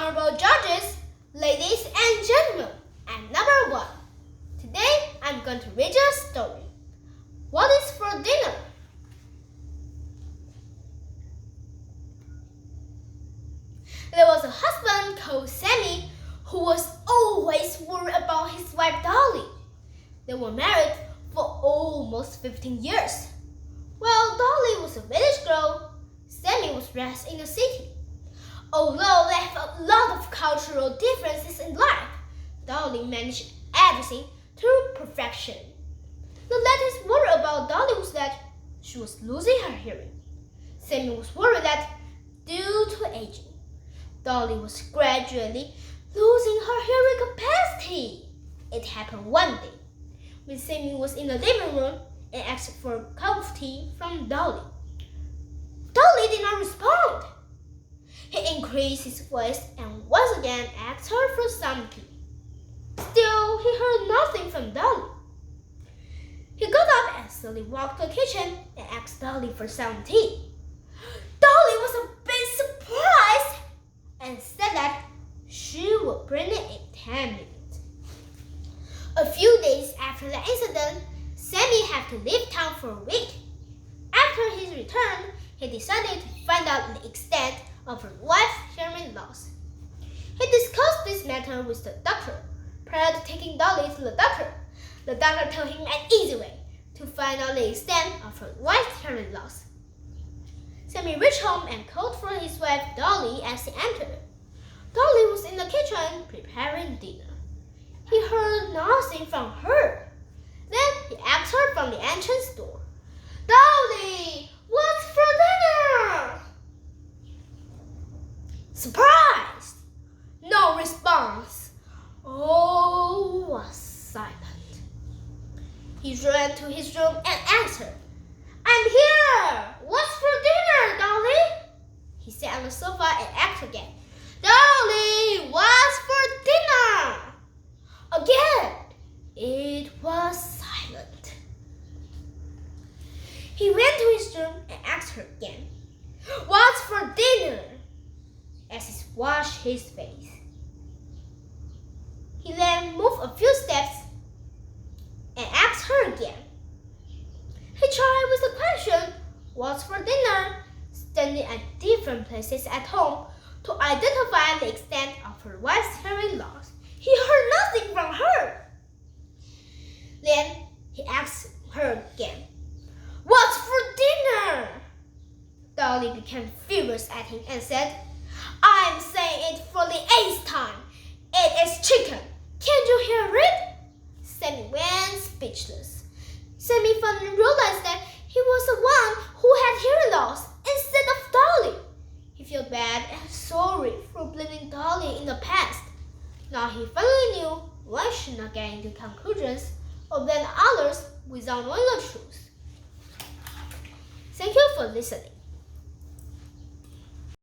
Honorable judges, ladies and gentlemen, and number 1. Today I'm going to read you a story. What is for dinner? There was a husband called Sammy who was always worried about his wife Dolly. They were married for almost 15 years. While Dolly was a village girl, Sammy was raised in a city. Although they have a lot of cultural differences in life, Dolly managed everything to perfection. The latest worry about Dolly was that she was losing her hearing. Sammy was worried that, due to aging, Dolly was gradually losing her hearing capacity. It happened one day when Sammy was in the living room and asked for a cup of tea from Dolly. Dolly did not respond. He increased his voice and once again asked her for some tea. Still, he heard nothing from Dolly. He got up and slowly walked to the kitchen and asked Dolly for some tea. Dolly was a bit surprised and said that she would bring it in 10 minutes. A few days after the incident, Sammy had to leave town for a week. After his return, he decided to find out the extent of her wife's hearing loss. He discussed this matter with the doctor. Prior to taking Dolly to the doctor told him an easy way to find out the extent of her wife's hearing loss. Sammy reached home and called for his wife Dolly as he entered. Dolly was in the kitchen preparing dinner. He heard nothing from her. Then he asked her from the entrance door, "Dolly, what's for dinner?" Surprised! No response. All was silent. He ran to his room and answered, "I'm here! What's for dinner, Dolly?" He sat on the sofa and asked again, "Dolly, what's for dinner?" Again, it was silent. He went to his room and asked her again, "What's for dinner?" as he washed his face. He then moved a few steps and asked her again. He tried with the question, "What's for dinner?" standing at different places at home to identify the extent of her wife's hearing loss. He heard nothing from her. Then he asked her again, "What's for dinner?" Dolly became furious at him and said, "I'm saying it for the 8th time. It is chicken. Can't you hear it?" Sammy went speechless. Sammy finally realized that he was the one who had hearing loss instead of Dolly. He felt bad and sorry for blaming Dolly in the past. Now he finally knew one should not get into conclusions or blame others without knowing the truth. Thank you for listening.